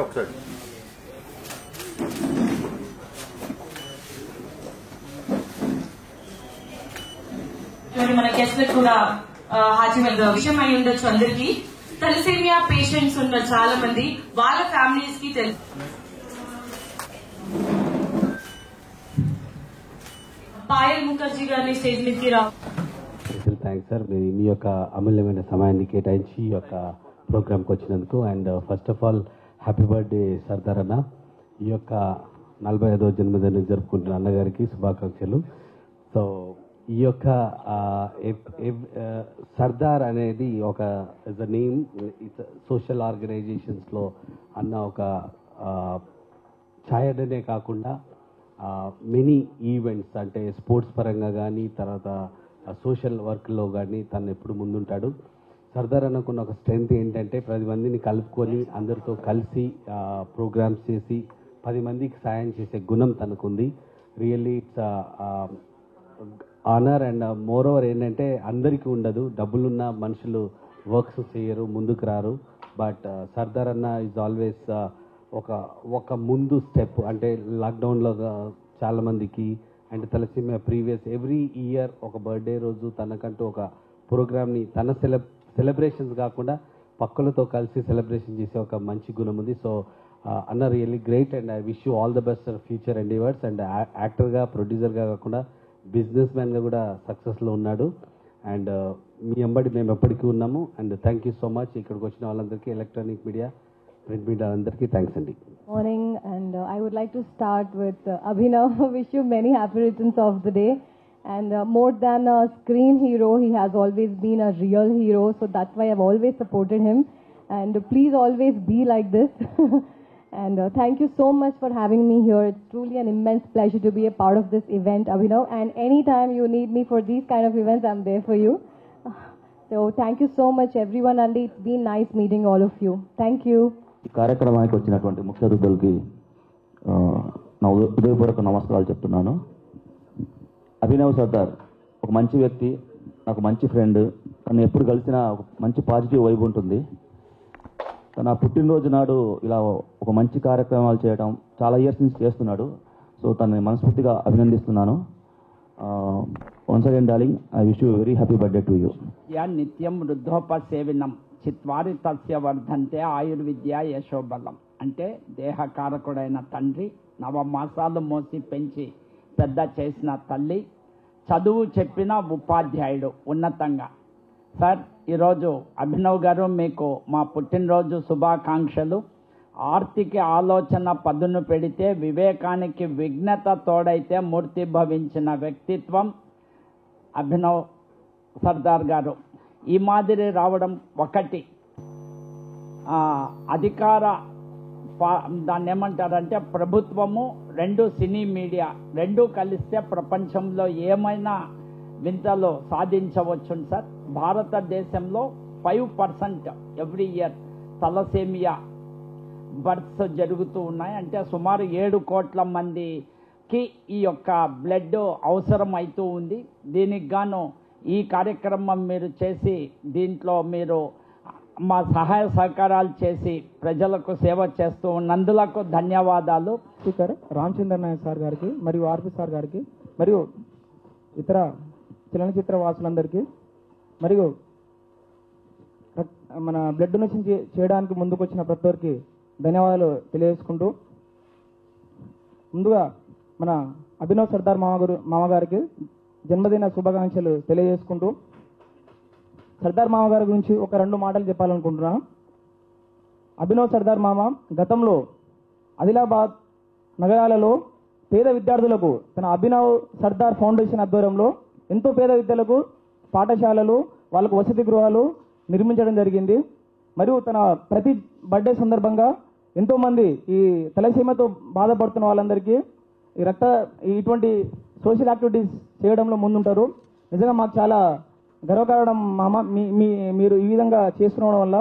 ఒకసారి మన గెస్ట్లకు కూడా హాజీ విషయం అయి ఉండొచ్చు. అందరికీ తలసేమియా పేషెంట్స్ ఉన్నారు చాలా మంది, వాళ్ళ ఫ్యామిలీస్ కి తెలుసు. పాయల్ ముఖర్జీ గారిని స్టేజ్ మీదకి రా. థ్యాంక్స్ సార్, మీ యొక్క అమూల్యమైన సమయాన్ని కేటాయించి ఈ యొక్క ప్రోగ్రామ్కి వచ్చినందుకు. And first of all happy birthday Sardar అన్న. ఈ యొక్క 45వ జన్మదినం జరుపుకుంటున్న అన్నగారికి శుభాకాంక్షలు. సో ఈ యొక్క సర్దార్ అనేది ఒక ఇస్ అ నేమ్, సోషల్ ఆర్గనైజేషన్స్లో అన్న ఒక ఛాయడనే కాకుండా మెనీ ఈవెంట్స్ అంటే స్పోర్ట్స్ పరంగా కానీ తర్వాత సోషల్ వర్క్లో కానీ తను ఎప్పుడు ముందుంటాడు. సర్దార్ అన్నకున్న ఒక స్ట్రెంగ్త్ ఏంటంటే 10 మందిని కలుపుకొని అందరితో కలిసి ప్రోగ్రామ్స్ చేసి 10 మందికి సాయం చేసే గుణం తనకుంది. Really it's honour. And moreover ఏంటంటే అందరికీ ఉండదు, డబ్బులున్న మనుషులు వర్క్స్ చేయరు, ముందుకు రారు. బట్ సర్దార్ అన్న ఈజ్ ఆల్వేస్ ఒక ముందు స్టెప్. అంటే లాక్డౌన్లో చాలామందికి and thalassaemia previous every year ఒక బర్త్డే రోజు తనకంటూ ఒక ప్రోగ్రామ్ని తన సెలబ్రేషన్స్ కాకుండా పక్కలతో కలిసి సెలబ్రేషన్ చేసే ఒక మంచి గుణం ఉంది. సో అన్న really great and I wish you all the best for future endeavours. And యాక్టర్గా ప్రొడ్యూసర్గా కాకుండా బిజినెస్ మ్యాన్గా కూడా సక్సెస్లో ఉన్నాడు. అండ్ మీ వెంబడి మేము ఎప్పటికీ ఉన్నాము. And thank you so much. ఇక్కడికి వచ్చిన వాళ్ళందరికీ, ఎలక్ట్రానిక్ మీడియా, ప్రింట్ మీడియా అందరికీ థ్యాంక్స్ అండి. Morning, and I would like to start with Abhinav. Wish you many happy returns of the day. And more than a screen hero, he has always been a real hero. So that's why I've always supported him. And please always be like this. And thank you so much for having me here. It's truly an immense pleasure to be a part of this event, Abhinav. And anytime you need me for these kind of events, I'm there for you. So thank you so much, everyone. And it's been nice meeting all of you. Thank you. ఈ కార్యక్రమానికి వచ్చినటువంటి ముఖ్య అతిథులకి నా హృదయపూర్వక నమస్కారాలు చెప్తున్నాను. అభినవ్ సర్దార్ ఒక మంచి వ్యక్తి, నాకు మంచి ఫ్రెండ్. తను ఎప్పుడు కలిసినా ఒక మంచి పాజిటివ్ వైబ్ ఉంటుంది. తన పుట్టినరోజు నాడు ఇలా ఒక మంచి కార్యక్రమాలు చేయడం చాలా ఇయర్స్ నుంచి చేస్తున్నాడు. సో తనని మనస్ఫూర్తిగా అభినందిస్తున్నాను. Once again darling, I wish you very happy birthday to you. నిత్యం వృద్ధోపసేవినం చిత్వారి తస్య వర్ధంతే ఆయుర్విద్య యశోబలం. అంటే దేహకారకుడైన తండ్రి, 9 మాసాలు మోసి పెంచి పెద్ద చేసిన తల్లి, చదువు చెప్పిన ఉపాధ్యాయుడు ఉన్నతంగా. సార్, ఈరోజు అభినవ్ గారు మీకు మా పుట్టినరోజు శుభాకాంక్షలు. ఆర్తికి ఆలోచన పదును పెడితే వివేకానికి విఘ్నత తోడైతే మూర్తి భవించిన వ్యక్తిత్వం అభినవ్ సర్దార్ గారు. ఈ మాదిరి రావడం ఒకటి, అధికార దాన్ని ఏమంటారంటే ప్రభుత్వము, 2 సినీ మీడియా 2 కలిస్తే ప్రపంచంలో ఏమైనా వింతలు సాధించవచ్చు సార్. భారతదేశంలో 5% ఎవ్రీ ఇయర్ తలసేమియా బర్త్స్ జరుగుతూ ఉన్నాయి. అంటే సుమారు 7 కోట్ల మందికి ఈ యొక్క బ్లడ్ అవసరం అవుతూ ఉంది. దీనికి గాను ఈ కార్యక్రమం మీరు చేసి దీంట్లో మీరు మా సహాయ సహకారాలు చేసి ప్రజలకు సేవ చేస్తూ ఉన్నందులకు ధన్యవాదాలు. స్పీకర్ రామచంద్ర నాయక్ సార్ గారికి మరియు ఆర్పి సార్ గారికి మరియు ఇతర చలనచిత్ర వాసులందరికీ మరియు మన బ్లడ్ డొనేషన్ చేయడానికి ముందుకు వచ్చిన ప్రతి ఒక్కరికి ధన్యవాదాలు తెలియజేసుకుంటూ, ముందుగా మన అభినవ్ సర్దార్ మామగారికి జన్మదిన శుభాకాంక్షలు తెలియజేసుకుంటూ, సర్దార్ మామ గారి గురించి ఒక 2 మాటలు చెప్పాలనుకుంటున్నాను. అభినవ్ సర్దార్ మామ గతంలో ఆదిలాబాద్ నగరాలలో పేద విద్యార్థులకు తన అభినవ్ సర్దార్ ఫౌండేషన్ ఆధ్వర్యంలో ఎంతో పేద విద్యలకు పాఠశాలలు, వాళ్ళకు వసతి గృహాలు నిర్మించడం జరిగింది. మరియు తన ప్రతి బర్త్డే సందర్భంగా ఎంతోమంది ఈ తలసీమతో బాధపడుతున్న వాళ్ళందరికీ ఇటువంటి సోషల్ యాక్టివిటీస్ చేయడంలో ముందుంటారు. నిజంగా మాకు చాలా గర్వకారణం మామ. మీరు ఈ విధంగా చేస్తుండడం వల్ల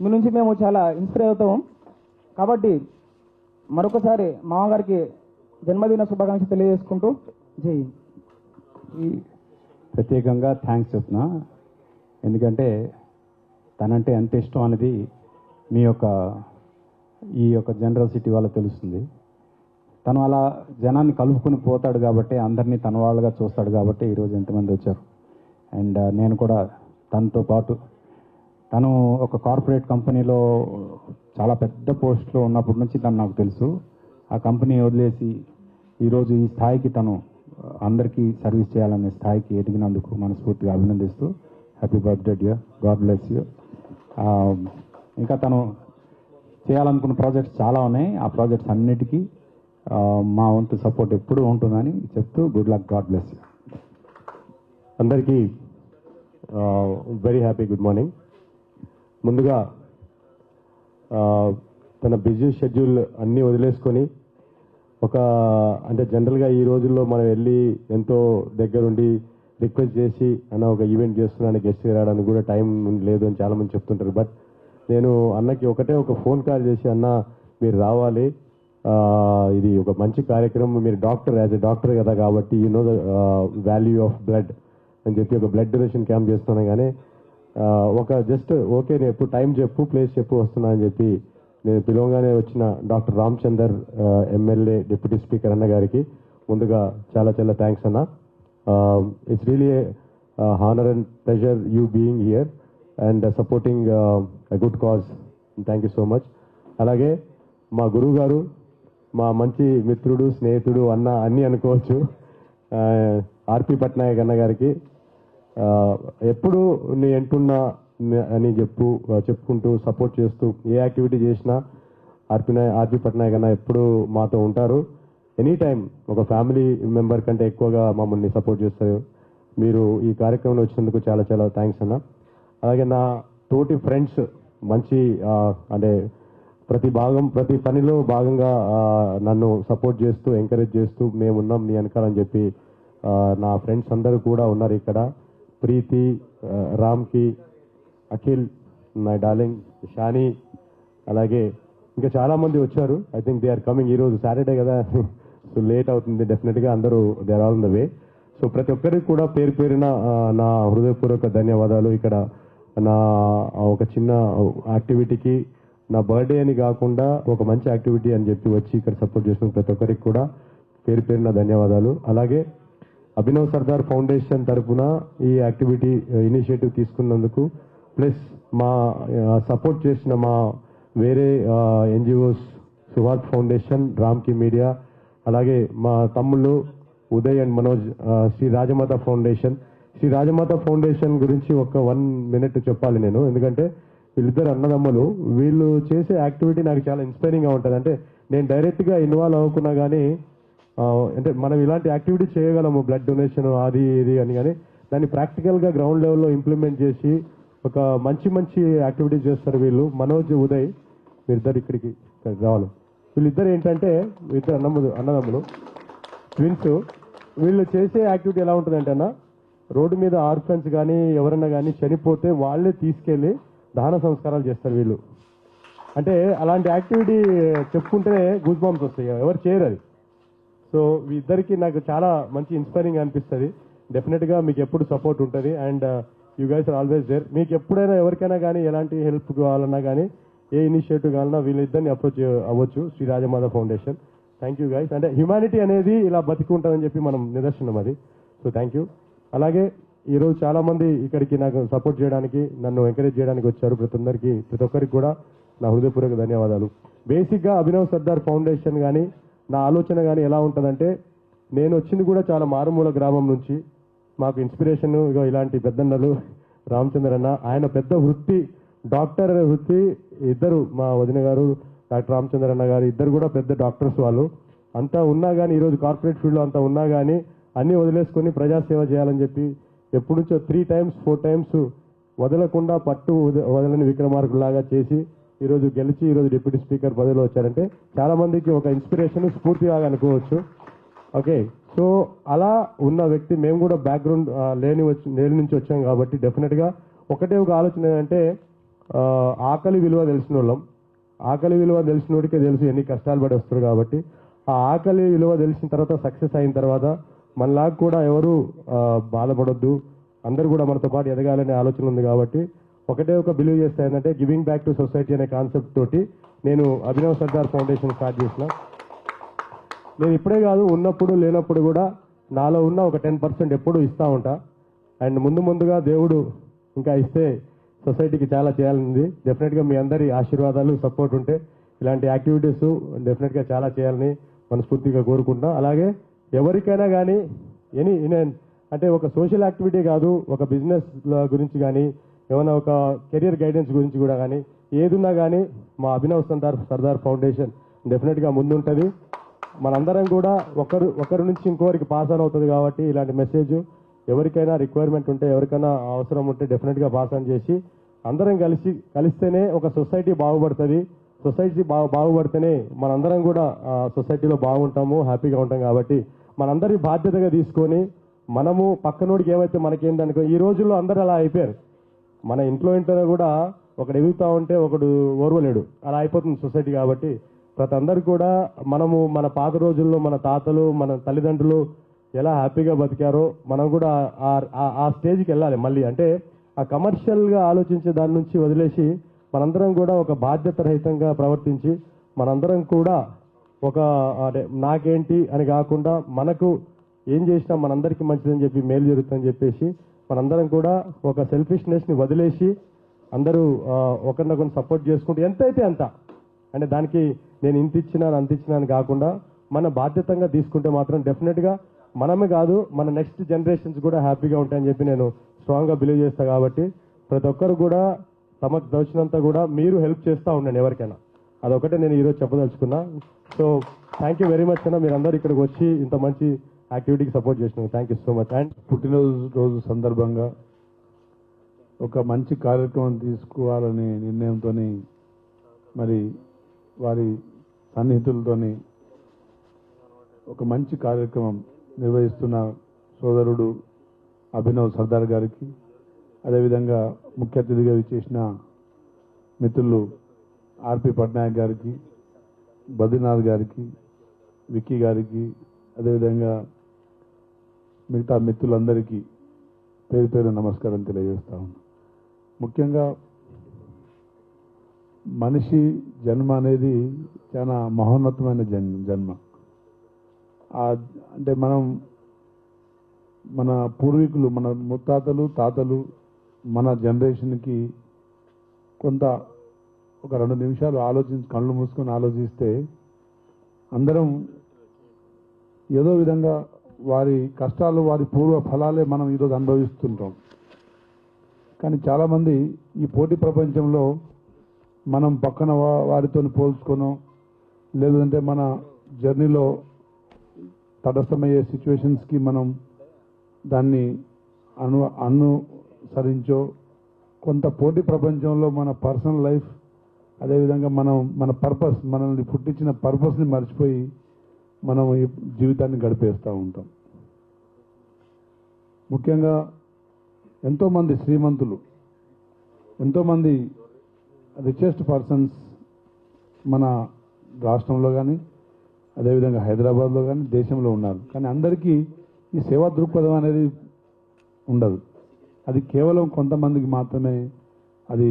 మీ నుంచి మేము చాలా ఇన్స్పైర్ అవుతాం. కాబట్టి మరొకసారి మామగారికి జన్మదిన శుభాకాంక్షలు తెలియజేసుకుంటూ జై. ప్రత్యేకంగా థ్యాంక్స్ చెప్తున్నా, ఎందుకంటే తనంటే ఎంత ఇష్టం అనేది మీ యొక్క ఈ యొక్క జనరసిటీ వల్ల తెలుస్తుంది. తను అలా జనాన్ని కలుపుకొని పోతాడు కాబట్టి, అందరినీ తన వాళ్ళగా చూస్తాడు కాబట్టి ఈరోజు ఎంతమంది వచ్చారు. అండ్ నేను కూడా తనతో పాటు, తను ఒక కార్పొరేట్ కంపెనీలో చాలా పెద్ద పోస్ట్లో ఉన్నప్పటి నుంచి తను నాకు తెలుసు. ఆ కంపెనీ వదిలేసి ఈరోజు ఈ స్థాయికి తను అందరికీ సర్వీస్ చేయాలనే స్థాయికి ఎదిగినందుకు మనస్ఫూర్తిగా అభినందిస్తూ happy birthday dear, God bless you. ఇంకా తను చేయాలనుకున్న ప్రాజెక్ట్స్ చాలా ఉన్నాయి. ఆ ప్రాజెక్ట్స్ అన్నిటికీ మా వంతు సపోర్ట్ ఎప్పుడూ ఉంటుందని చెప్తూ good luck, God bless you. అందరికీ వెరీ హ్యాపీ గుడ్ మార్నింగ్. ముందుగా తన బిజీ షెడ్యూల్ అన్నీ వదిలేసుకొని అంటే జనరల్గా ఈ రోజుల్లో మనం వెళ్ళి ఎంతో దగ్గరుండి రిక్వెస్ట్ చేసి అన్న ఒక ఈవెంట్ చేస్తున్నాను, గెస్ట్ రావడానికి కూడా టైం లేదు అని చాలామంది చెప్తుంటారు. బట్ నేను అన్నకి ఒక ఫోన్ కాల్ చేసి, అన్న మీరు రావాలి, ఇది ఒక మంచి కార్యక్రమం, మీరు డాక్టర్, యాజ్ ఎ డాక్టర్ కదా కాబట్టి you know the value of blood అని చెప్పి ఒక బ్లడ్ డొనేషన్ క్యాంప్ చేస్తున్నాను. కానీ జస్ట్ ఓకే, నేను ఎప్పుడు టైం చెప్పు, ప్లేస్ చెప్పు, వస్తున్నా అని చెప్పి నేను పిలవగానే వచ్చిన doctor Ramachandar MLA deputy speaker అన్న గారికి ముందుగా చాలా చాలా థ్యాంక్స్ అన్న. It's really honour and pleasure you being here and supporting a good cause. Thank you so much. అలాగే మా గురువు గారు, మా మంచి మిత్రుడు, స్నేహితుడు, అన్న అన్నీ అనుకోవచ్చు, ఆర్పి పట్నాయక్ అన్న గారికి ఎప్పుడు నీ ఎంటున్నా అని చెప్పుకుంటూ సపోర్ట్ చేస్తూ ఏ యాక్టివిటీ చేసినా ఆర్పి పట్నాయక్ అన్న ఎప్పుడు మాతో ఉంటారు. ఎనీ టైం ఒక ఫ్యామిలీ మెంబర్ కంటే ఎక్కువగా మమ్మల్ని సపోర్ట్ చేస్తారు. మీరు ఈ కార్యక్రమంలో వచ్చినందుకు చాలా చాలా థ్యాంక్స్ అన్న. అలాగే నా తోటి ఫ్రెండ్స్ మంచి అంటే ప్రతి పనిలో భాగంగా నన్ను సపోర్ట్ చేస్తూ ఎంకరేజ్ చేస్తూ మేమున్నాం నీ వెనకాలని చెప్పి నా ఫ్రెండ్స్ అందరూ కూడా ఉన్నారు ఇక్కడ. ప్రీతి, రామ్కి, అఖిల్, మై డార్లింగ్ షాని, అలాగే ఇంకా చాలా మంది వచ్చారు. I think they are coming. ఈరోజు సాటర్డే కదా, సో లేట్ అవుతుంది. డెఫినెట్గా అందరూ they are all in the way. So ప్రతి ఒక్కరికి కూడా పేరు పేరున నా హృదయపూర్వక ధన్యవాదాలు. ఇక్కడ నా ఒక చిన్న యాక్టివిటీకి, నా బర్త్డే అని కాకుండా ఒక మంచి యాక్టివిటీ అని చెప్పి వచ్చి ఇక్కడ సపోర్ట్ చేసిన ప్రతి ఒక్కరికి కూడా పేరు పేరున ధన్యవాదాలు. అలాగే అభినవ్ సర్దార్ ఫౌండేషన్ తరఫున ఈ యాక్టివిటీ ఇనిషియేటివ్ తీసుకున్నందుకు, ప్లస్ మా సపోర్ట్ చేసిన మా వేరే NGOs, Suhart foundation, Ramky media, అలాగే మా తమ్ముళ్ళు Uday and Manoj, Shri Rajamata foundation. Shri Rajamata foundation గురించి ఒక 1 minute చెప్పాలి నేను, ఎందుకంటే వీళ్ళిద్దరు అన్నదమ్ములు. వీళ్ళు చేసే యాక్టివిటీ నాకు చాలా ఇన్స్పైరింగ్గా ఉంటుంది. అంటే నేను డైరెక్ట్గా ఇన్వాల్వ్ అవ్వకున్నా కానీ, అంటే మనం ఇలాంటి యాక్టివిటీ చేయగలము, బ్లడ్ డొనేషన్ అది ఇది అని, కానీ దాన్ని ప్రాక్టికల్గా గ్రౌండ్ లెవెల్లో ఇంప్లిమెంట్ చేసి ఒక మంచి యాక్టివిటీస్ చేస్తారు వీళ్ళు. మనోజ్, ఉదయ్, వీళ్ళిద్దరు ఇక్కడికి రావాలి. వీళ్ళిద్దరు ఏంటంటే ఇద్దరు అన్నదమ్ములు, ట్విన్స్. వీళ్ళు చేసే యాక్టివిటీ ఎలా ఉంటుందంటే అన్న, రోడ్డు మీద ఆర్ఫన్స్ కానీ ఎవరన్నా కానీ చనిపోతే వాళ్ళే తీసుకెళ్ళి దహన సంస్కారాలు చేస్తారు వీళ్ళు. అంటే అలాంటి యాక్టివిటీ చెప్పుకుంటే గూస్ బాంబ్స్ వస్తాయి, ఎవరు చేయరు అది. సో ఇద్దరికి నాకు చాలా మంచి ఇన్స్పైరింగ్ అనిపిస్తుంది. డెఫినెట్గా మీకు ఎప్పుడు సపోర్ట్ ఉంటుంది and you guys are always there. మీకు ఎప్పుడైనా ఎవరికైనా కానీ ఎలాంటి హెల్ప్ కావాలన్నా కానీ, ఏ ఇనిషియేటివ్ కావాలన్నా వీళ్ళిద్దరిని అప్రోచ్ అవ్వచ్చు, Shri Rajamata foundation. Thank you guys. అంటే హ్యుమానిటీ అనేది ఇలా బతికి ఉంటుందని చెప్పి మనం నిదర్శనం అది. So thank you. అలాగే ఈరోజు చాలా మంది ఇక్కడికి నాకు సపోర్ట్ చేయడానికి, నన్ను ఎంకరేజ్ చేయడానికి వచ్చారు. ప్రతి ఒక్కరికి కూడా నా హృదయపూర్వక ధన్యవాదాలు. బేసిక్గా అభినవ్ సర్దార్ ఫౌండేషన్ కానీ నా ఆలోచన కానీ ఎలా ఉంటుందంటే, నేను వచ్చింది కూడా చాలా మారుమూల గ్రామం నుంచి. మాకు ఇన్స్పిరేషన్ ఇలాంటి పెద్దన్నలు, రామచంద్ర అన్న, ఆయన పెద్ద వృత్తి డాక్టర్ వృత్తి. ఇద్దరు మా వదిన గారు డాక్టర్ రామచంద్ర అన్న గారు, ఇద్దరు కూడా పెద్ద డాక్టర్స్. వాళ్ళు అంతా ఉన్నా కానీ, ఈరోజు కార్పొరేట్ ఫీల్డ్లో అంతా ఉన్నా కానీ అన్నీ వదిలేసుకొని ప్రజాసేవ చేయాలని చెప్పి ఎప్పటి నుంచో 3 times 4 times వదలకుండా వదలని విక్రమార్కులాగా చేసి ఈరోజు గెలిచి ఈరోజు డిప్యూటీ స్పీకర్ పదవిలో వచ్చారంటే చాలా మందికి ఒక ఇన్స్పిరేషన్, స్ఫూర్తిగా అనుకోవచ్చు. ఓకే, సో అలా ఉన్న వ్యక్తి. మేము కూడా బ్యాక్గ్రౌండ్ నేల నుంచి వచ్చాం కాబట్టి డెఫినెట్గా ఒకటే ఒక ఆలోచన ఏంటంటే, ఆకలి విలువ తెలిసిన వాళ్ళం. ఆకలి విలువ తెలిసినోడికే తెలుసు ఎన్ని కష్టాలు పడి వస్తారు కాబట్టి, ఆ ఆకలి విలువ తెలిసిన తర్వాత, సక్సెస్ అయిన తర్వాత మనలాగా కూడా ఎవరు బాధపడొద్దు, అందరూ కూడా మనతో పాటు ఎదగాలనే ఆలోచన ఉంది కాబట్టి ఒకటే ఒక బిలీవ్ చేస్తా ఏంటంటే గివింగ్ బ్యాక్ టు సొసైటీ అనే కాన్సెప్ట్ తోటి నేను అభినవ్ సర్దార్ ఫౌండేషన్ స్టార్ట్ చేసిన. నేను ఇప్పుడే కాదు, ఉన్నప్పుడు లేనప్పుడు కూడా నాలో ఉన్న ఒక 10% ఎప్పుడూ ఇస్తూ ఉంటా. అండ్ ముందుగా దేవుడు ఇంకా ఇస్తే సొసైటీకి చాలా చేయాలని డెఫినెట్గా మీ అందరి ఆశీర్వాదాలు సపోర్ట్ ఉంటే ఇలాంటి యాక్టివిటీస్ డెఫినెట్గా చాలా చేయాలని మనస్ఫూర్తిగా కోరుకుంటున్నా. అలాగే ఎవరికైనా కానీ అంటే ఒక సోషల్ యాక్టివిటీ కాదు, ఒక బిజినెస్ గురించి కానీ ఏమైనా ఒక కెరియర్ గైడెన్స్ గురించి కూడా కానీ ఏదున్నా కానీ మా అభినవ్ సర్దార్ ఫౌండేషన్ డెఫినెట్గా ముందుంటుంది. మనందరం కూడా ఒకరి నుంచి ఇంకోరికి పాస్ ఆన్ అవుతుంది కాబట్టి ఇలాంటి మెసేజ్ ఎవరికైనా రిక్వైర్మెంట్ ఉంటే ఎవరికైనా అవసరం ఉంటే డెఫినెట్గా పాస్ ఆన్ చేసి అందరం కలిస్తేనే ఒక సొసైటీ బాగుపడుతుంది. సొసైటీ బాగుపడితేనే మనందరం కూడా సొసైటీలో బాగుంటాము, హ్యాపీగా ఉంటాం. కాబట్టి మనందరి బాధ్యతగా తీసుకొని మనము పక్కనోడికి ఏమైతే మనకేందనుకో, ఈ రోజుల్లో అందరూ అలా అయిపోయారు. మన ఇంట్లో కూడా ఒకడు ఎదుగుతా ఉంటే ఒకడు ఓర్వలేడు, అలా అయిపోతుంది సొసైటీ. కాబట్టి ప్రతి అందరు కూడా మనము మన పాత రోజుల్లో మన తాతలు మన తల్లిదండ్రులు ఎలా హ్యాపీగా బతికారో మనం కూడా ఆ స్టేజ్కి వెళ్ళాలి. మళ్ళీ అంటే ఆ కమర్షియల్గా ఆలోచించే దాని నుంచి వదిలేసి మనందరం కూడా ఒక బాధ్యత రహితంగా ప్రవర్తించి మనందరం కూడా ఒక నాకేంటి అని కాకుండా మనకు ఏం చేసినా మనందరికీ మంచిదని చెప్పి మేలు జరుగుతుందని చెప్పేసి మనందరం కూడా ఒక సెల్ఫిష్నెస్ని వదిలేసి అందరూ ఒకరినొకరిని సపోర్ట్ చేసుకుంటూ ఎంతైతే అంత, అంటే దానికి నేను ఇంత ఇచ్చినాను అంత ఇచ్చినాను కాకుండా మన బాధ్యతంగా తీసుకుంటే మాత్రం డెఫినెట్గా మనమే కాదు మన నెక్స్ట్ జనరేషన్స్ కూడా హ్యాపీగా ఉంటాయని చెప్పి నేను స్ట్రాంగ్గా బిలీవ్ చేస్తాను. కాబట్టి ప్రతి ఒక్కరు కూడా తమకు దోచినంత కూడా మీరు హెల్ప్ చేస్తూ ఉండండి ఎవరికైనా. అదొకటే నేను ఈరోజు చెప్పదలుచుకున్నా. So thank you very much అన్న, మీరందరూ ఇక్కడికి వచ్చి ఇంత మంచి యాక్టివిటీకి సపోర్ట్ చేసినారు. Thank you so much. And పుట్టినరోజు సందర్భంగా ఒక మంచి కార్యక్రమం తీసుకోవాలనే నిర్ణయంతో మరి వారి సన్నిహితులతోని ఒక మంచి కార్యక్రమం నిర్వహిస్తున్న సోదరుడు అభినవ్ సర్దార్ గారికి, అదేవిధంగా ముఖ్య అతిథిగా విచ్చేసిన మిత్రులు ఆర్పి పట్నాయక్ గారికి, బద్రీనాథ్ గారికి, విక్కీ గారికి, అదేవిధంగా మిగతా మిత్రులందరికీ పేరు పేరు నమస్కారం తెలియజేస్తా ఉన్నాను. ముఖ్యంగా మనిషి జన్మ అనేది చాలా మహోన్నతమైన జన్మ. అంటే మన పూర్వీకులు, మన ముత్తాతలు తాతలు మన జనరేషన్కి కొంత ఒక 2 నిమిషాలు కళ్ళు మూసుకొని ఆలోచిస్తే అందరం ఏదో విధంగా వారి కష్టాలు వారి పూర్వ ఫలాలే మనం ఈరోజు అనుభవిస్తుంటాం. కానీ చాలామంది ఈ పోటీ ప్రపంచంలో మనం పక్కన వారితో పోల్చుకోనో లేదంటే మన జర్నీలో తటస్థమయ్యే సిచ్యువేషన్స్కి మనం దాన్ని అనుసరించో కొంత పోటీ ప్రపంచంలో మన పర్సనల్ లైఫ్ అదేవిధంగా మన పర్పస్, మనల్ని పుట్టించిన పర్పస్ని మర్చిపోయి మనం ఈ జీవితాన్ని గడిపేస్తూ ఉంటాం. ముఖ్యంగా ఎంతోమంది శ్రీమంతులు, ఎంతోమంది రిచెస్ట్ పర్సన్స్ మన రాష్ట్రంలో కానీ అదేవిధంగా హైదరాబాద్లో కానీ దేశంలో ఉన్నారు. కానీ అందరికీ ఈ సేవా దృక్పథం అనేది ఉండదు. అది కేవలం కొంతమందికి మాత్రమే అది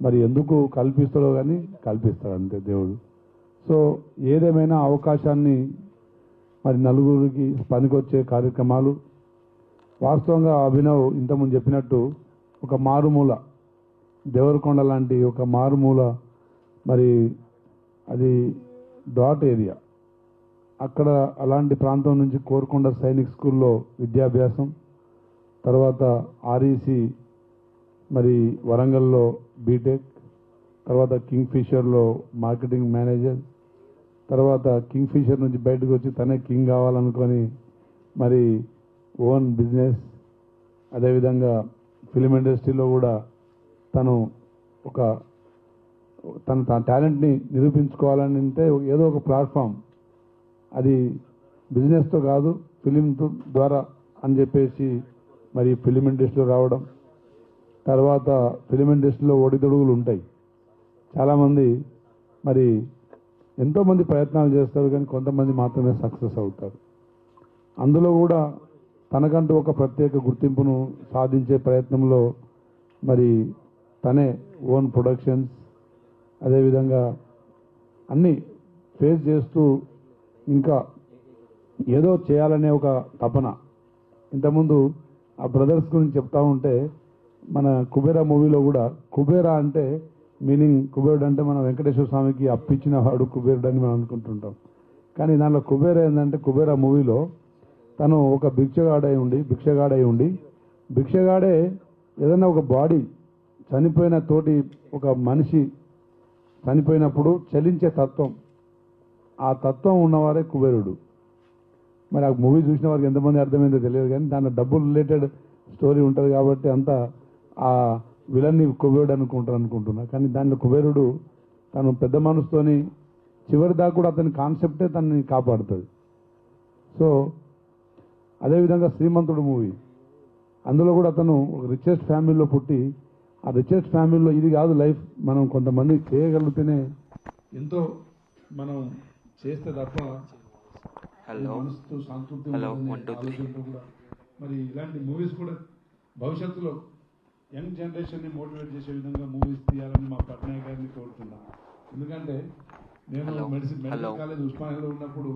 మరి ఎందుకు కల్పిస్తాడో కానీ కల్పిస్తాడు అంతే దేవుడు. సో ఏదేమైనా అవకాశాన్ని మరి నలుగురికి పనికొచ్చే కార్యక్రమాలు వాస్తవంగా అభినవ్ ఇంతకుముందు చెప్పినట్టు ఒక మారుమూల దేవరకొండ లాంటి ఒక మారుమూల మరి అది డాట్ ఏరియా, అక్కడ అలాంటి ప్రాంతం నుంచి కోరుకొండ సైనిక్ స్కూల్లో విద్యాభ్యాసం, తర్వాత ఆర్ఈసి మరి వరంగల్లో బీటెక్, తర్వాత కింగ్ ఫిషర్లో మార్కెటింగ్ మేనేజర్, తర్వాత కింగ్ ఫిషర్ నుంచి బయటకు వచ్చి తనే కింగ్ కావాలనుకొని మరి ఓన్ బిజినెస్, అదేవిధంగా ఫిలిం ఇండస్ట్రీలో కూడా తను తన టాలెంట్ని నిరూపించుకోవాలని అంటే ఏదో ఒక ప్లాట్ఫామ్, అది బిజినెస్తో కాదు ఫిలిం ద్వారా అని చెప్పేసి మరి ఫిలిం ఇండస్ట్రీలో రావడం. తర్వాత ఫిలిం ఇండస్ట్రీలో ఒడిదొడుగులు ఉంటాయి. చాలామంది మరి ఎంతోమంది ప్రయత్నాలు చేస్తారు కానీ కొంతమంది మాత్రమే సక్సెస్ అవుతారు. అందులో కూడా తనకంటూ ఒక ప్రత్యేక గుర్తింపును సాధించే ప్రయత్నంలో మరి తనే ఓన్ ప్రొడక్షన్స్ అదేవిధంగా అన్నీ ఫేస్ చేస్తూ ఇంకా ఏదో చేయాలనే ఒక తపన. ఇంతకుముందు ఆ బ్రదర్స్ గురించి చెప్తా ఉంటే మన కుబేరా మూవీలో కూడా కుబేరా అంటే మీనింగ్ కుబేరుడు అంటే మన వెంకటేశ్వర స్వామికి అప్పిచ్చిన వాడు కుబేరుడు అని మనం అనుకుంటుంటాం. కానీ దానిలో కుబేరా ఏంటంటే కుబేరా మూవీలో తను ఒక భిక్షగాడై ఉండి భిక్షగాడే ఏదైనా ఒక బాడీ చనిపోయిన తోటి ఒక మనిషి చనిపోయినప్పుడు చలించే తత్వం, ఆ తత్వం ఉన్నవారే కుబేరుడు. మరి ఆ మూవీ చూసిన వారికి ఎంతమంది అర్థమైందో తెలియదు, కానీ దాని డబ్బు రిలేటెడ్ స్టోరీ ఉంటుంది కాబట్టి అంతా ఆ విలన్ని కుబేరుడు అనుకుంటున్నా. కానీ దాంట్లో కుబేరుడు తను పెద్ద మనసుతోని చివరి దాకా కూడా అతని కాన్సెప్టే తనని కాపాడుతుంది. సో అదేవిధంగా శ్రీమంతుడు మూవీ, అందులో కూడా అతను ఒక రిచెస్ట్ ఫ్యామిలీలో పుట్టి ఆ రిచెస్ట్ ఫ్యామిలీలో ఇది కాదు లైఫ్, మనం కొంతమంది చేయగలిగితేనే ఎంతో మనం చేస్తే తప్ప మనసుతో సంతృప్తి ఆలోచనతో కూడా. మరి ఇలాంటి మూవీస్ కూడా భవిష్యత్తులో యంగ్ జనరేషన్ని మోటివేట్ చేసే విధంగా మూవీస్ తీయాలని మా పట్నాయక్ గారిని కోరుతున్నా. ఎందుకంటే నేను మెడికల్ కాలేజ్ ఉస్మానియాలో ఉన్నప్పుడు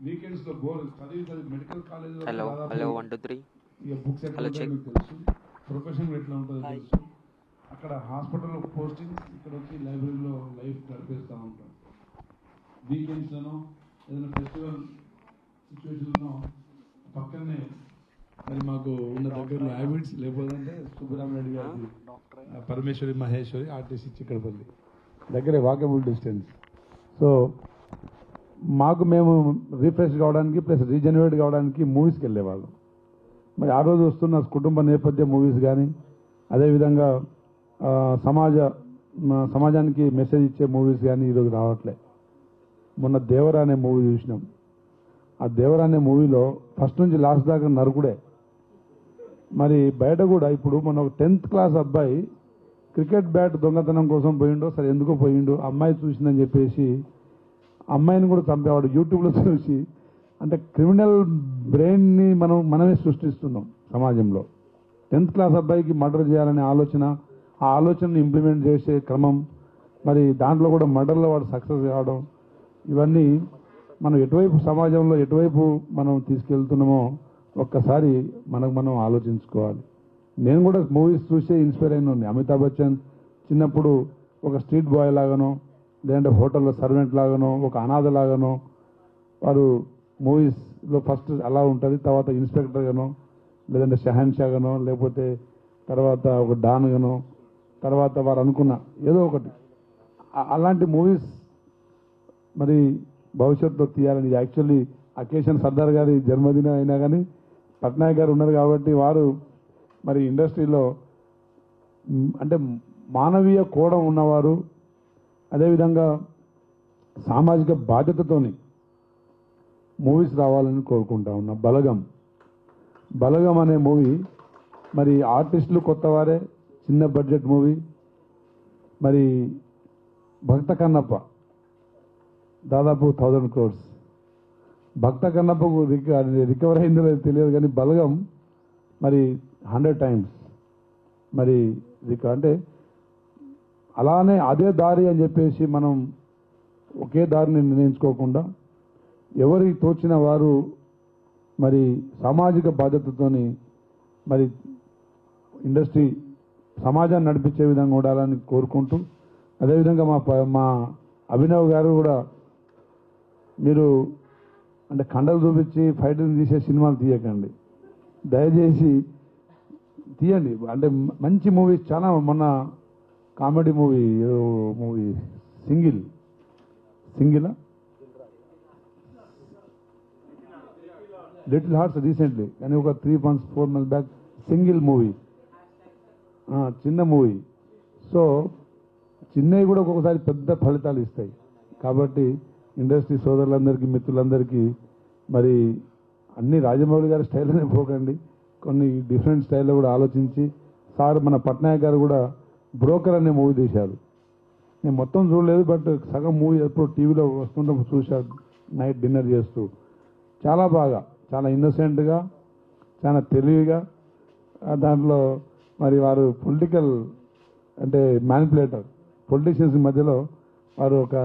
వీకెండ్స్ లో చదివి మెడికల్ కాలేజ్ ఇక బుక్స్ ఎట్లా ఉంటాయో మీకు తెలుసు, ప్రొఫెషన్ ఎట్లా ఉంటుందో తెలుసు. అక్కడ హాస్పిటల్లో పోస్టింగ్, ఇక్కడ వచ్చి లైబ్రరీలో లైఫ్ గడిపేస్తూ ఉంటాం. వీకెండ్స్లోనో ఏదైనా ఫెస్టివల్ సిచ్యువేషన్లో పక్కనే మరి మాకు ఉన్న దగ్గరలో హ్యాబిట్స్ లేకపోతే సుబ్బరామరెడ్డి గారి పరమేశ్వరి మహేశ్వరి ఆర్టీసీ చిక్కడపల్లి దగ్గరే వాకబుల్ డిస్టెన్స్. సో మాకు మేము రిఫ్రెష్ కావడానికి ప్లస్ రీజనరేట్ కావడానికి మూవీస్కి వెళ్ళేవాళ్ళం. మరి ఆ రోజు వస్తున్న కుటుంబ నేపథ్య మూవీస్ కానీ అదేవిధంగా సమాజానికి మెసేజ్ ఇచ్చే మూవీస్ కానీ ఈరోజు రావట్లే. మొన్న దేవరా అనే మూవీ చూసినాం. ఆ దేవరా అనే మూవీలో ఫస్ట్ నుంచి లాస్ట్ దాకా నరుకుడే. మరి బయట కూడా ఇప్పుడు మన ఒక 10th క్లాస్ అబ్బాయి క్రికెట్ బ్యాట్ దొంగతనం కోసం పోయిండో, సరే ఎందుకో పోయిండో, అమ్మాయి చూసిందని చెప్పేసి అమ్మాయిని కూడా చంపేవాడు యూట్యూబ్లో చూసి. అంటే క్రిమినల్ బ్రెయిన్ని మనమే సృష్టిస్తున్నాం సమాజంలో. 10th క్లాస్ అబ్బాయికి మర్డర్ చేయాలనే ఆలోచన, ఆ ఆలోచనని ఇంప్లిమెంట్ చేసే క్రమం, మరి దాంట్లో కూడా మర్డర్లో వాడు సక్సెస్ కావడం, ఇవన్నీ మనం ఎటువైపు సమాజంలో ఎటువైపు మనం తీసుకెళ్తున్నామో ఒక్కసారి మనం ఆలోచించుకోవాలి. నేను కూడా మూవీస్ చూసే ఇన్స్పైర్ అయిన ఉంది. అమితాబ్ బచ్చన్ చిన్నప్పుడు ఒక స్ట్రీట్ బాయ్ లాగానో లేదంటే హోటల్లో సర్వెంట్ లాగానో ఒక అనాథ లాగానో వారు మూవీస్లో ఫస్ట్ అలా ఉంటుంది. తర్వాత ఇన్స్పెక్టర్గానో లేదంటే షహన్షాగానో లేకపోతే తర్వాత ఒక డాన్గానో తర్వాత వారు అనుకున్న ఏదో ఒకటి అలాంటి మూవీస్ మరి భవిష్యత్తులో తీయాలని. యాక్చువల్లీ అకేషన్ సర్దార్ గారి జన్మదినం అయినా కానీ పట్నాయక్ గారు ఉన్నారు కాబట్టి వారు మరి ఇండస్ట్రీలో అంటే మానవీయ కోణం ఉన్నవారు, అదేవిధంగా సామాజిక బాధ్యతతోని మూవీస్ రావాలని కోరుకుంటా ఉన్నా. బలగం అనే మూవీ మరి ఆర్టిస్టులు కొత్తవారే, చిన్న బడ్జెట్ మూవీ. మరి భక్త కన్నప్ప దాదాపు 1000 crores. భక్త కన్నప్పకు రికవర్ అయిందో లేదో తెలియదు, కానీ బలగం మరి 100 times మరి అంటే అలానే అదే దారి అని చెప్పేసి మనం ఒకే దారిని నిర్ణయించుకోకుండా ఎవరికి తోచిన వారు మరి సామాజిక బాధ్యతతోని మరి ఇండస్ట్రీ సమాజాన్ని నడిపించే విధంగా ఉండాలని కోరుకుంటూ, అదేవిధంగా మా అభినవ్ గారు కూడా మీరు అంటే కండలు చూపించి ఫైటింగ్ తీసే సినిమాలు తీయకండి, దయచేసి తీయండి. అంటే మంచి మూవీస్ చాలా, మొన్న comedy movie single little hearts recently, కానీ ఒక 3 months 4 months back single movie, చిన్న మూవీ. సో చిన్నవి కూడా ఒక్కొక్కసారి పెద్ద ఫలితాలు ఇస్తాయి. కాబట్టి ఇండస్ట్రీ సోదరులందరికీ మిత్రులందరికీ మరి అన్ని రాజమౌళి గారి స్టైల్లోనే పోకండి, కొన్ని డిఫరెంట్ స్టైల్లో కూడా ఆలోచించి. సార్ మన పట్నాయక్ గారు కూడా బ్రోకర్ అనే మూవీ తీశారు. నేను మొత్తం చూడలేదు, బట్ సగం మూవీ ఎప్పుడు టీవీలో వస్తుంటే చూశాను నైట్ డిన్నర్ చేస్తూ. చాలా బాగా, చాలా ఇన్నోసెంట్గా, చాలా తెలివిగా దాంట్లో మరి వారు పొలిటికల్ అంటే మ్యానిపులేటర్ పొలిటీషియన్స్ మధ్యలో వారు ఒక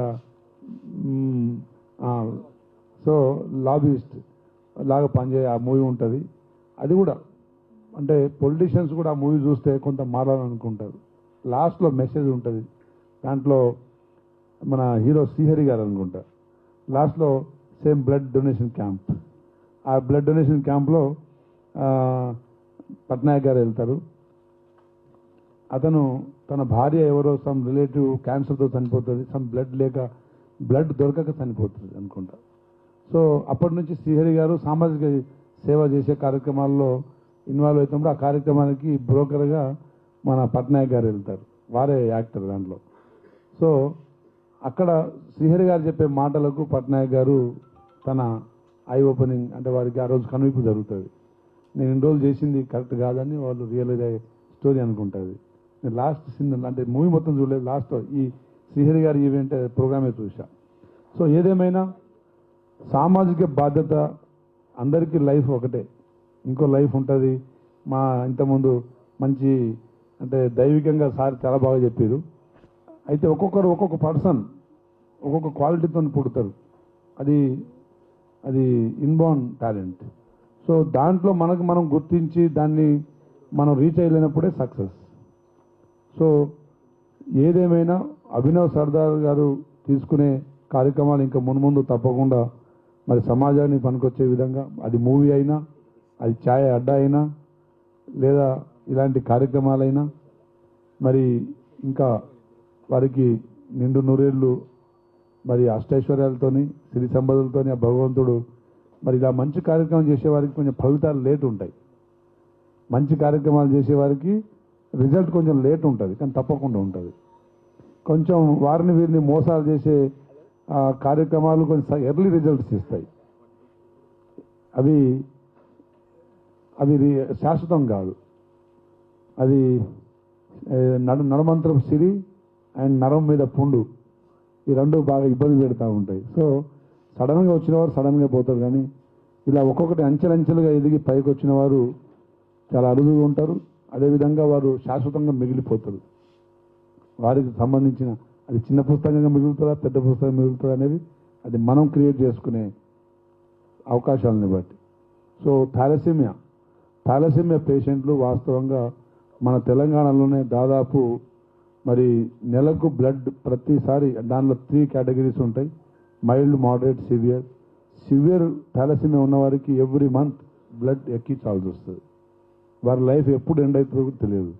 సో లాబిస్ట్ లాగా పనిచేయ ఆ మూవీ ఉంటుంది. అది కూడా అంటే పొలిటీషియన్స్ కూడా ఆ మూవీ చూస్తే కొంత మారాలనుకుంటారు. లాస్ట్లో మెసేజ్ ఉంటుంది. దాంట్లో మన హీరో శ్రీహరి గారు అనుకుంటా లాస్ట్లో సేమ్ బ్లడ్ డొనేషన్ క్యాంప్. ఆ బ్లడ్ డొనేషన్ క్యాంప్లో పట్నాయక్ గారు వెళ్తారు. అతను తన భార్య ఎవరో సమ్ రిలేటివ్ క్యాన్సర్తో చనిపోతుంది, సమ్ బ్లడ్ దొరకక చనిపోతుంది అనుకుంటా. సో అప్పటి నుంచి శ్రీహరి గారు సామాజిక సేవ చేసే కార్యక్రమాల్లో ఇన్వాల్వ్ అవుతున్నప్పుడు ఆ కార్యక్రమానికి బ్రోకర్గా మన పట్నాయక్ గారు వెళ్తారు. వారే యాక్టర్ దాంట్లో. సో అక్కడ శ్రీహరి గారు చెప్పే మాటలకు పట్నాయక్ గారు తన ఐ ఓపెనింగ్ అంటే వారికి ఆ రోజు కనువిప్పు జరుగుతుంది. నేను ఇన్ని రోజులు చేసింది కరెక్ట్ కాదని వాళ్ళు రియలైజ్ అయ్యే స్టోరీ అనుకుంటుంది. నేను లాస్ట్ సీన్ అంటే మూవీ మొత్తం చూడలేదు, లాస్ట్ ఈ శ్రీహరి గారి ఈవెంట్ ప్రోగ్రామే చూసా. సో ఏదేమైనా సామాజిక బాధ్యత, అందరికీ లైఫ్ ఒకటే, ఇంకో లైఫ్ ఉంటుంది. మా ఇంతకుముందు మంచి అంటే దైవికంగా సార్ చాలా బాగా చెప్పారు. అయితే ఒక్కొక్కరు ఒక్కొక్క పర్సన్ ఒక్కొక్క క్వాలిటీతో పుడతారు. అది ఇన్బోర్న్ టాలెంట్. సో దాంట్లో మనం గుర్తించి దాన్ని మనం రీచ్ అయ్యలేనప్పుడే సక్సెస్. సో ఏదేమైనా అభినవ్ సర్దార్ గారు తీసుకునే కార్యక్రమాలు ఇంకా మున్ముందు తప్పకుండా మరి సమాజానికి పనికొచ్చే విధంగా, అది మూవీ అయినా, అది ఛాయ్ అడ్డా అయినా, లేదా ఇలాంటి కార్యక్రమాలైనా, మరి ఇంకా వారికి నిండు నూరేళ్ళు మరి అష్టైశ్వర్యాలతోని సిరి సంపదలతోని ఆ భగవంతుడు మరి ఇలా మంచి కార్యక్రమం చేసేవారికి కొంచెం ఫలితాలు లేట్ ఉంటాయి. మంచి కార్యక్రమాలు చేసేవారికి రిజల్ట్ కొంచెం లేట్ ఉంటుంది, కానీ తప్పకుండా ఉంటుంది. కొంచెం వారిని వీరిని మోసాలు చేసే కార్యక్రమాలు కొంచెం ఎర్లీ రిజల్ట్స్ ఇస్తాయి. అవి శాశ్వతం కాదు. అది నడమంత్రపు సిరి అండ్ నరం మీద పుండు, ఈ రెండు బాగా ఇబ్బంది పెడతా ఉంటాయి. సో సడన్గా వచ్చిన వారు సడన్గా పోతారు, కానీ ఇలా ఒక్కొక్కటి అంచెలంచెలుగా ఎదిగి పైకి వచ్చిన వారు చాలా అరుదుగా ఉంటారు. అదేవిధంగా వారు శాశ్వతంగా మిగిలిపోతారు. వారికి సంబంధించిన అది చిన్న పుస్తకంగా మిగులుతుందా పెద్ద పుస్తకం మిగులుతుందా అనేది అది మనం క్రియేట్ చేసుకునే అవకాశాలని బట్టి. సో థాలసీమియా పేషెంట్లు వాస్తవంగా మన తెలంగాణలోనే దాదాపు మరి నెలకు బ్లడ్ ప్రతిసారి దానిలో 3 కేటగిరీస్ ఉంటాయి: మైల్డ్, మోడరేట్, సివియర్ థాలసీమియా ఉన్నవారికి ఎవ్రీ మంత్ బ్లడ్ ఎక్కించాల్సి వస్తుంది. వారి లైఫ్ ఎప్పుడు ఎండ్ అవుతుందో తెలియదు.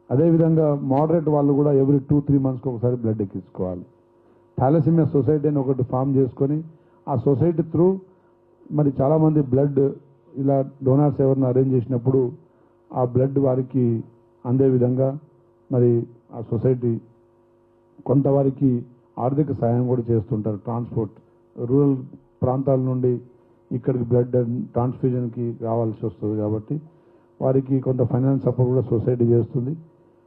అదేవిధంగా మోడరేట్ వాళ్ళు కూడా ఎవ్రీ 2-3 మంత్స్కి ఒకసారి బ్లడ్ ఎక్కించుకోవాలి. థాలసీమియా సొసైటీ అని ఒకటి ఫామ్ చేసుకొని ఆ సొసైటీ త్రూ మరి చాలామంది బ్లడ్ ఇలా డోనార్స్ ఎవరిని అరేంజ్ చేసినప్పుడు ఆ బ్లడ్ వారికి అందే విధంగా మరి ఆ సొసైటీ కొంతవారికి ఆర్థిక సాయం కూడా చేస్తుంటారు. ట్రాన్స్పోర్ట్ రూరల్ ప్రాంతాల నుండి ఇక్కడికి బ్లడ్ ట్రాన్స్ఫ్యూజన్కి రావాల్సి వస్తుంది కాబట్టి వారికి కొంత ఫైనాన్స్ సపోర్ట్ కూడా సొసైటీ చేస్తుంది.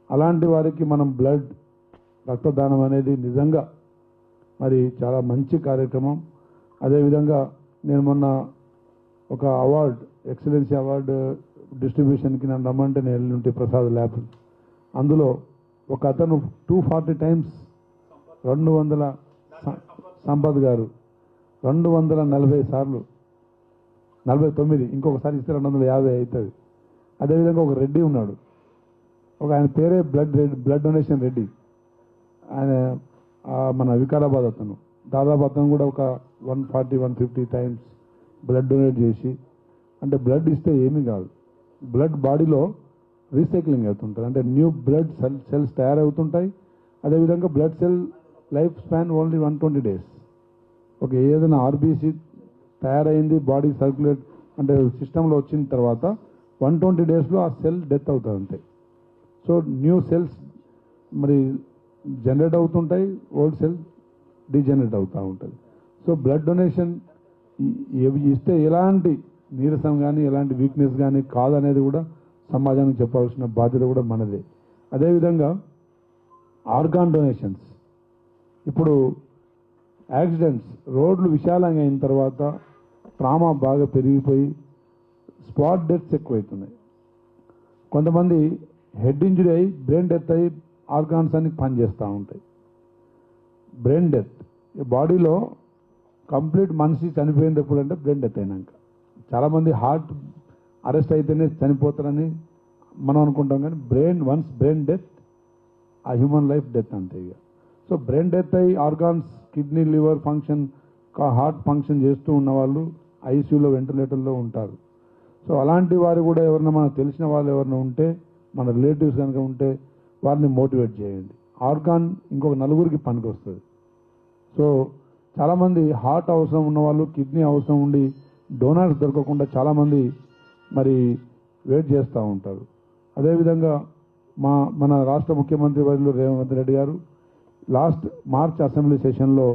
అలాంటి వారికి మనం బ్లడ్ రక్తదానం అనేది నిజంగా మరి చాలా మంచి కార్యక్రమం. అదేవిధంగా నేను మొన్న ఒక అవార్డు, ఎక్సలెన్సీ అవార్డు డిస్ట్రిబ్యూషన్కి నన్ను రమ్మంటే నేను వెళ్ళి ప్రసాద్ ల్యాబ్, అందులో ఒక అతను 240 times 200 సంపత్ గారు 240 సార్లు 49 ఇంకొకసారి ఇస్తే 250 అవుతుంది. అదేవిధంగా ఒక రెడ్డి ఉన్నాడు, ఆయన పేరే బ్లడ్ డొనేషన్ రెడ్డి. ఆయన మన వికారాబాద్ అతను దాదాపు అతను కూడా ఒక 140-150 times బ్లడ్ డొనేట్ చేసి, అంటే బ్లడ్ ఇస్తే ఏమీ కాదు, బ్లడ్ బాడీలో రీసైక్లింగ్ అవుతుంటుంది, అంటే న్యూ బ్లడ్ సెల్స్ తయారవుతుంటాయి. అదేవిధంగా blood cell life span only 120 days. ఒక ఏదైనా ఆర్బీసీ తయారైంది బాడీ సర్క్యులేట్ అంటే సిస్టంలో వచ్చిన తర్వాత 120 daysలో ఆ సెల్ డెత్ అవుతుంది అంతే. సో న్యూ సెల్స్ మరి జనరేట్ అవుతుంటాయి, ఓల్డ్ సెల్ డీజనరేట్ అవుతూ ఉంటుంది. సో బ్లడ్ డొనేషన్ ఇస్తే ఎలాంటి నీరసం కానీ ఎలాంటి వీక్నెస్ కానీ కాదనేది కూడా సమాజానికి చెప్పాల్సిన బాధ్యత కూడా మనదే. అదేవిధంగా ఆర్గాన్ డొనేషన్స్, ఇప్పుడు యాక్సిడెంట్స్, రోడ్లు విశాలంగా అయిన తర్వాత ట్రామా బాగా పెరిగిపోయి స్పాట్ డెత్స్ ఎక్కువవుతున్నాయి. కొంతమంది హెడ్ ఇంజరీ అయ్యి బ్రెయిన్ డెత్ అయ్యి ఆర్గాన్స్ అన్ని పనిచేస్తూ ఉంటాయి. బ్రెయిన్ డెత్, ఈ బాడీలో కంప్లీట్ మనిషి చనిపోయింది ఎప్పుడంటే బ్రెయిన్ డెత్ అయినాక. చాలామంది హార్ట్ అరెస్ట్ అయితేనే చనిపోతారని మనం అనుకుంటాం, కానీ వన్స్ బ్రెయిన్ డెత్ ఆ హ్యూమన్ లైఫ్ డెత్ అంతే ఇక. సో బ్రెయిన్ డెత్ అయ్యి organs, kidney, liver function, heart function చేస్తూ ఉన్న వాళ్ళు ఐసీయూలో, వెంటిలేటర్లో ఉంటారు. సో అలాంటి వారు కూడా ఎవరైనా మనకు తెలిసిన వాళ్ళు ఎవరైనా ఉంటే, మన రిలేటివ్స్ కనుక ఉంటే వారిని మోటివేట్ చేయండి. ఆర్గాన్ ఇంకొక నలుగురికి పనికి వస్తుంది. సో చాలామంది హార్ట్ అవసరం ఉన్నవాళ్ళు, కిడ్నీ అవసరం ఉండి డోనర్స్ దొరకకుండా చాలామంది మరి వెయిట్ చేస్తూ ఉంటారు. అదేవిధంగా మన రాష్ట్ర ముఖ్యమంత్రి వర్యులు రేవంత్ రెడ్డి గారు లాస్ట్ మార్చ్ అసెంబ్లీ సెషన్లో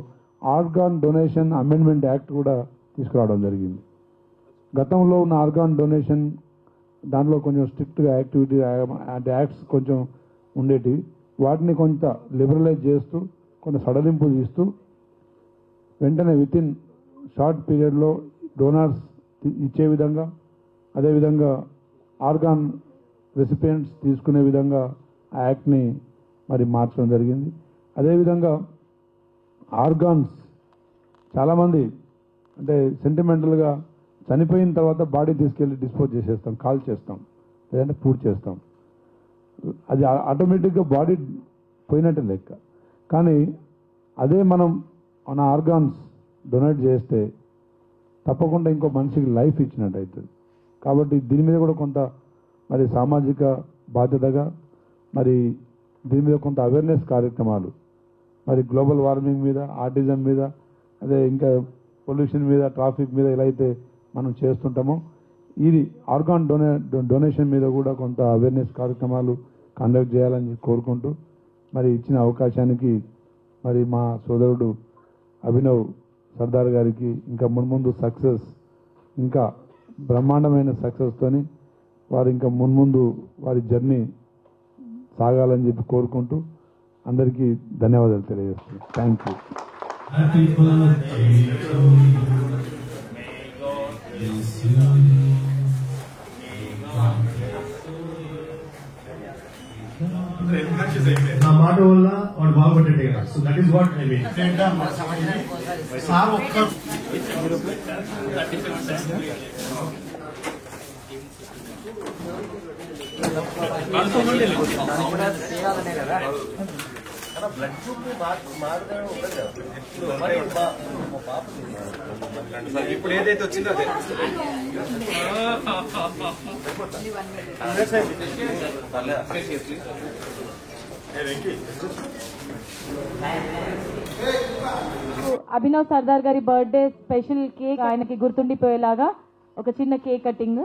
ఆర్గాన్ డొనేషన్ అమెండ్మెంట్ యాక్ట్ కూడా తీసుకురావడం జరిగింది. గతంలో ఉన్న ఆర్గాన్ డొనేషన్ దాంట్లో కొంచెం స్ట్రిక్ట్గా యాక్టివిటీ అంటే యాక్ట్స్ కొంచెం ఉండేటివి, వాటిని కొంత లిబరలైజ్ చేస్తూ, కొంత సడలింపు ఇస్తూ వెంటనే వితిన్ షార్ట్ పీరియడ్లో డోనార్స్ ఇచ్చే విధంగా, అదేవిధంగా ఆర్గాన్ రెసిపియెంట్స్ తీసుకునే విధంగా ఆ యాక్ట్ని మరి మార్చడం జరిగింది. అదేవిధంగా ఆర్గాన్స్ చాలామంది అంటే సెంటిమెంటల్గా చనిపోయిన తర్వాత బాడీ తీసుకెళ్ళి డిస్పోజ్ చేసేస్తాం, కాల్ చేస్తాం, లేదంటే పూర్తి చేస్తాం. అది ఆటోమేటిక్గా బాడీ పోయినట్టు లెక్క. కానీ అదే మనం మన ఆర్గాన్స్ డొనేట్ చేస్తే తప్పకుండా ఇంకో మనిషికి లైఫ్ ఇచ్చినట్టు అవుతుంది. కాబట్టి దీని మీద కూడా కొంత మరి సామాజిక బాధ్యతగా మరి దీని మీద కొంత అవేర్నెస్ కార్యక్రమాలు, మరి గ్లోబల్ వార్మింగ్ మీద, ఆర్టిజం మీద, అదే ఇంకా పొల్యూషన్ మీద, ట్రాఫిక్ మీద ఎలా అయితే మనం చేస్తుంటామో ఇది ఆర్గాన్ డొనేషన్ మీద కూడా కొంత అవేర్నెస్ కార్యక్రమాలు కండక్ట్ చేయాలని కోరుకుంటూ, మరి ఇచ్చిన అవకాశానికి మరి మా సోదరుడు అభినవ్ సర్దార్ గారికి ఇంకా మున్ముందు సక్సెస్, ఇంకా బ్రహ్మాండమైన సక్సెస్తోని వారు ఇంకా మున్ముందు వారి జర్నీ సాగాలని చెప్పి కోరుకుంటూ అందరికీ ధన్యవాదాలు తెలియజేస్తున్నాను. Thank you. నా మాట వల్ల వాడు బాగుపడ్డట్టే కదా. So that is what I mean. Sir ఒక్క బ్లడ్ గ్రూప్ మారడం ఇప్పుడు ఏదైతే వచ్చిందో అదే అభినవ్ సర్దార్ గారి బర్త్డే స్పెషల్ కేక్ ఆయనకి గుర్తుండిపోయేలాగా ఒక చిన్న కేక్ కటింగ్.